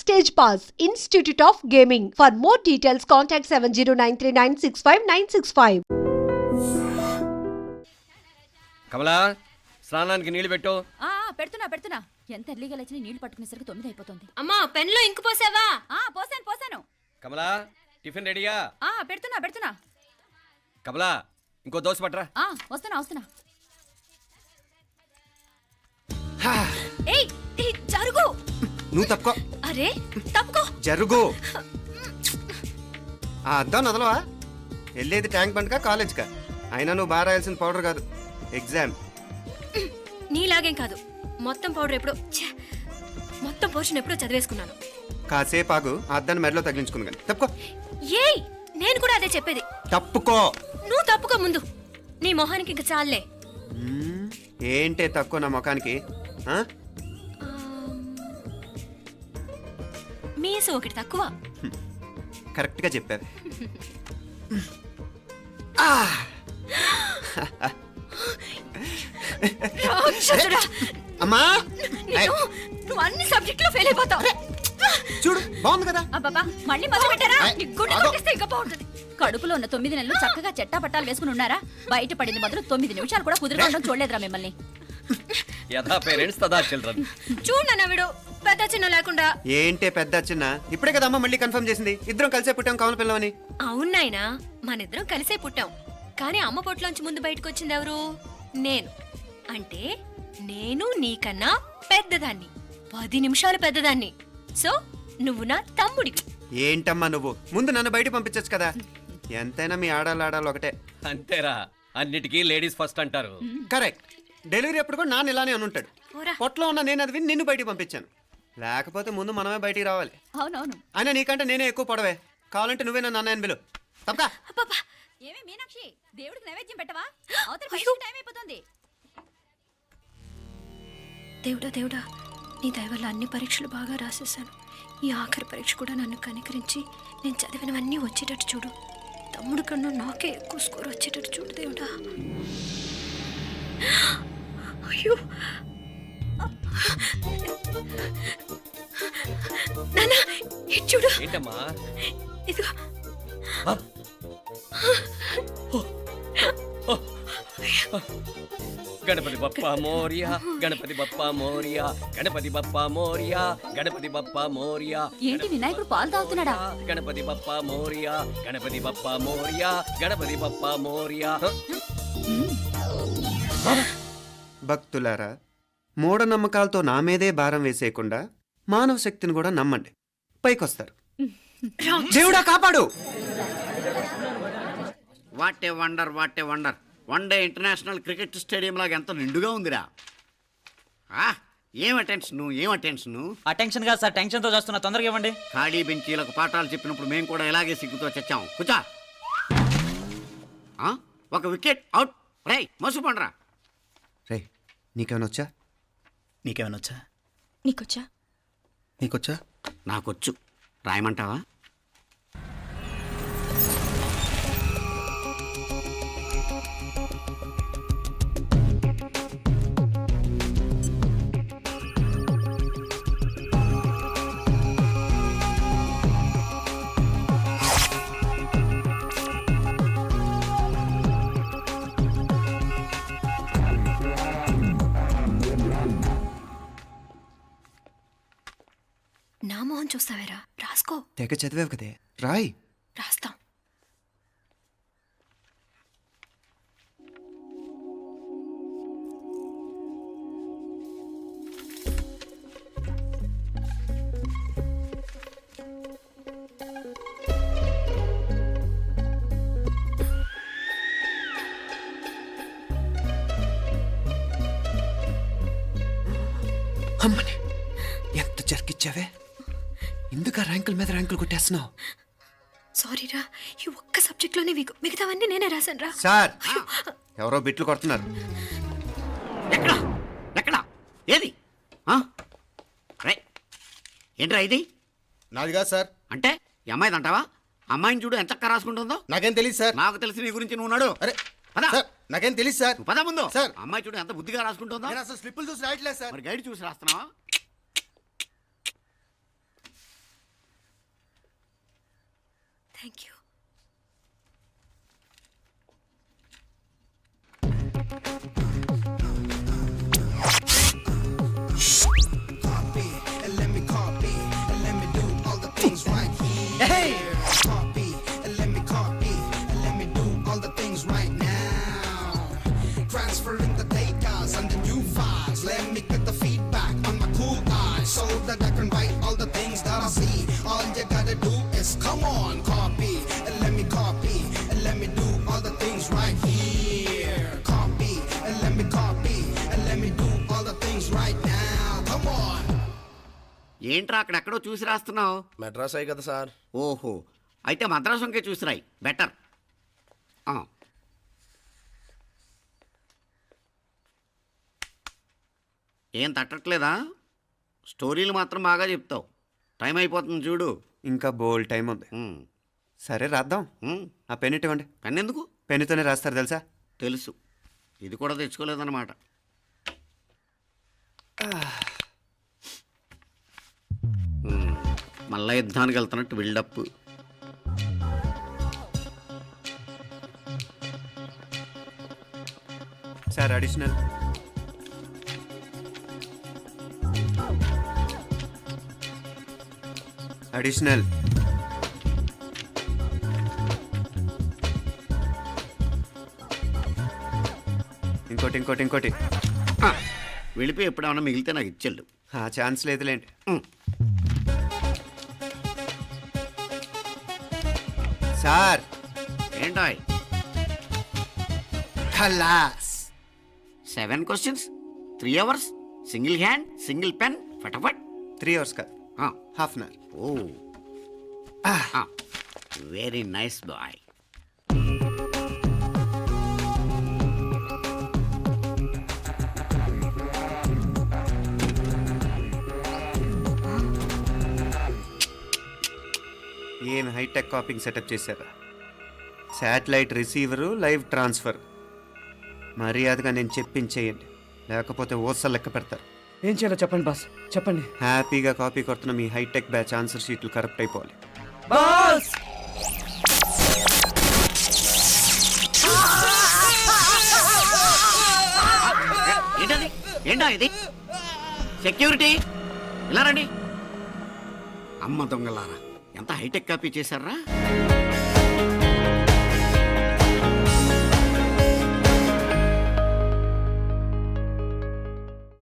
Stage Pass, Institute of Gaming. For more details, contact 70939659659. కమలా స్నానానికి నీళ్లు పెట్టు. పెడుతున్నా ఎంత ఎర్లీగా లేచిన నీళ్లు పట్టుకునేసరికి 9 అయిపోతుంది. అమ్మా పెన్లో ఇంకు పోసావా? పోసాను. కమలా టిఫిన్ రెడీయా? పెడుతున్నా. కమలా ఇంకో దోశ పట్టరా. వస్తున్నా. ఏయ్ జరుగు. నువ్వు తప్పుకో. అరే తప్పుకో. జరుగు. ఆ అద్దం నదలవా? వెళ్ళేది ట్యాంక్ బండ్కా కాలేజ్కా? అయినా నువ్వు బాగా రాయాల్సిన పౌడర్ కాదు, ఎగ్జామ్. నీలాగేం కాదు, మొత్తం పౌడర్ ఎప్పుడో మొత్తం పోర్షన్ ఎప్పుడో చదివేసుకున్నాను. కాసేపు ఆగు, ఆ అద్దాన్ని మెడలో తగిలించుకుంది కానీ. తప్పుకో. ఏయ్ నేను కూడా అదే చెప్పేది. తప్పుకో. నువ్వు తప్పుకో ముందు. నీ మొహానికి ఇంక చాలే. ఏంటే తక్కువ నా ముఖానికి? మీసు ఒకటి తక్కువ. కరెక్ట్ గా చెప్పావు. అమ్మా నువ్వు అన్ని సబ్జెక్టులో ఫెయిల్ అయిపోతావు. చూడు బాగుంది కదా. అబ్బబ్బా మళ్ళీ మొదలు పెట్టారా? ఇంకా బాగుంటుంది. కడుపులో ఉన్న 9 నెలలు చక్కగా చెట్టా పట్టాలు వేసుకుని ఉన్నారా? బయట పడింది మొదలు 9 నిమిషాలు కూడా కుదురుకోవడం చూడలేదురా మిమ్మల్ని. యథా పేరెంట్స్ తదా చిల్డ్రన్. చూడు వీడు పెద్ద చిన్న లేకుండా. ఏంటే పెద్ద చిన్న? ఇప్పుడే కదా అమ్మ మళ్ళీ కన్ఫర్మ్ చేసింది ఇద్దరం కలిసే పుట్టాం కావాలి పిల్లవని. అవునాయినా, మనిద్దరం కలిసే పుట్టాం. కానీ అమ్మ పొట్లోంచి ముందు బయటకు వచ్చింది ఎవరు? నేను. అంటే నేను నీకన్నా పెద్దదాన్ని, 10 నిమిషాలు పెద్దదాన్ని. సో నువ్వు నా తమ్ముడి. ఏంటమ్మా నువ్వు? ముందు నన్ను బయట పంపించచ్చు కదా. ఎంతైనా మీ ఆడాలు ఒకటే. అంతేరా, అన్నిటికీ లేడీస్ ఫస్ట్ అంటారు. కరెక్ట్. డెలివరీ అప్పుడు కూడా నాన్న ఇలానే అనుంటాడు. పొట్టలో ఉన్న నేను అది విని నిన్ను బయటికి పంపించాను. లేకపోతే ముందు మనమే బయటికి రావాలి. అవునవును. అయినా నీకంటే నేనే ఎక్కువ పొడవే. కావాలంటే నువ్వే నన్ను అన్నయ్యని పిలు. తప్పకా. ఏమే మీనాక్షి, దేవుడికి నైవేద్యం పెట్టవా? అవతల టైం అయిపోతుంది. దేవుడా, నీ దయ వల్ల అన్ని పరీక్షలు బాగా రాసేసాను. ఈ ఆఖరి పరీక్ష కూడా నన్ను కనికరించి నేను చదివినవన్నీ వచ్చేటట్టు చూడు. తమ్ముడు కన్నా నాకే ఎక్కువ స్కోర్ వచ్చేటట్టు చూడు దేవుడా. అయ్యో నాన్న, ఇటు చూడు. ఏంటమ్మా? ఇదిగో. గణపతి బప్పా మోరియా, గణపతి బప్పా మోరియా, గణపతి బప్పా మోరియా, గణపతి బప్పా మోరియా. ఏంటి వినాయకుడు పాలు తాగుతున్నాడా? గణపతి బప్పా మోరియా, గణపతి బప్పా మోరియా, గణపతి బప్పా మోరియా. భక్తులారా, మూఢనమ్మకాలతో నా మీదే భారం వేసేయకుండా మానవ శక్తిని కూడా నమ్మండి, పైకొస్తారు. దేవుడా కాపాడు. What a wonder, what a wonder. One day international cricket stadium లాగా ఎంత నిండుగా ఉందిరా. ఏం అటెన్షన్? అటెన్షన్ కాదు సార్, టెన్షన్ తో చేస్తున్నా. తొందరగా ఇవ్వండి. ఖాళీ బెంచీలకు పాఠాలు చెప్పినప్పుడు మేము కూడా ఇలాగే సిగ్గుతో చచ్చాం. కూర్చో. ఒక వికెట్ అవుట్. రై మసు పండరా. రే నీకేమైనా వచ్చా? నీకేమైనా వచ్చా? నీకొచ్చా? నాకొచ్చు. రాయమంటావా? నా మొహం చూస్తావేరా? రాసుకో. తెగ చదివావు కదే, రాయ్. రాస్తాం. అమ్మని ఎంత జరికిచ్చావే. ఎందుకు ర్యాంకుల మీద ర్యాంకులు కొట్టేస్తున్నావు? సారీరా, ఈ ఒక్క సబ్జెక్ట్లోనే మిగతావన్నీ నేనే రాశాను రా. సార్, ఎవరో బిట్లు కొడుతున్నారు. ఎక్కడా? ఏది? ఏంట్రా ఇది? నాది కాదు సార్. అంటే ఈ అమ్మాయిది అంటావా? అమ్మాయిని చూడు ఎంత రాసుకుంటుందో. నాకేం తెలియదు సార్. నాకు తెలిసి నీ గురించి నువ్వు నాడు. అరే సార్, నాకేం తెలియదు సార్. పద ముందు. సార్, అమ్మాయి చూడు ఎంత బుద్ధిగా రాసుకుంటుందో. నేను అసలు స్లిప్పులు చూసి రాయట్లేదు సార్. మరి గైడ్ చూసి రాస్తున్నావా? Thank you. Transferring the data and the new files. Let me get the feedback on my cool eyes so that I can write all the things that I see. All you gotta do is come on, copy and let me copy and let me do all the things right here. Copy and let me copy and let me do all the things right now. Come on. ఏంట్రా అక్కడెక్కడో చూసి రాస్తున్నావు? మెడ్రాస్ అయ్యి కదా sir. ఓహో, అయితే మద్రాసు వంకే చూసి రాయి, better. ఏం తట్టట్లేదా? స్టోరీలు మాత్రం బాగా చెప్తావు. టైం అయిపోతుంది చూడు. ఇంకా బోల్ టైం ఉంది. సరే రాద్దాం. ఆ పెన్ ఇవ్వండి. పెన్ ఎందుకు? పెన్నుతోనే రాస్తారు తెలుసా? తెలుసు. ఇది కూడా తెచ్చుకోలేదన్నమాట. మళ్ళా యుద్ధానికి వెళ్తున్నట్టు బిల్డప్. Sir additional. అడిషనల్. ఇంకోటి ఇంకోటి ఇంకోటి. వెళ్ళిపోయి ఎప్పుడేమన్నా మిగిలితే నాకు ఇచ్చెళ్ళు. ఆ ఛాన్స్ లేదులేండి. సార్ ఏంటాయ్? ఖలాస్. 7 questions, 3 hours, single hand, single pen, ఫటాఫట్. 3 hours కాదు, హాఫ్ అన్ అవర్. ఓ, వెరీ నైస్ బాయ్. ఏం హైటెక్ కాపింగ్ సెటప్ చేశారా? Satellite receiver, live transfer. మర్యాదగా నేను చెప్పించేయండి, లేకపోతే ఓసలు లెక్క పెడతారు. ఏం చేయాలో చెప్పండి బాస్, చెప్పండి. హ్యాపీగా కాపీ కొడుతున్న మీ హైటెక్ బ్యాచ్ ఆన్సర్ షీట్లు కరెక్ట్ అయిపోవాలి. బాస్ ఏంటది? ఏంటా ఇది? సెక్యూరిటీ ఇలా రండి. అమ్మ దొంగలారా, ఎంత హైటెక్ కాపీ చేశారా?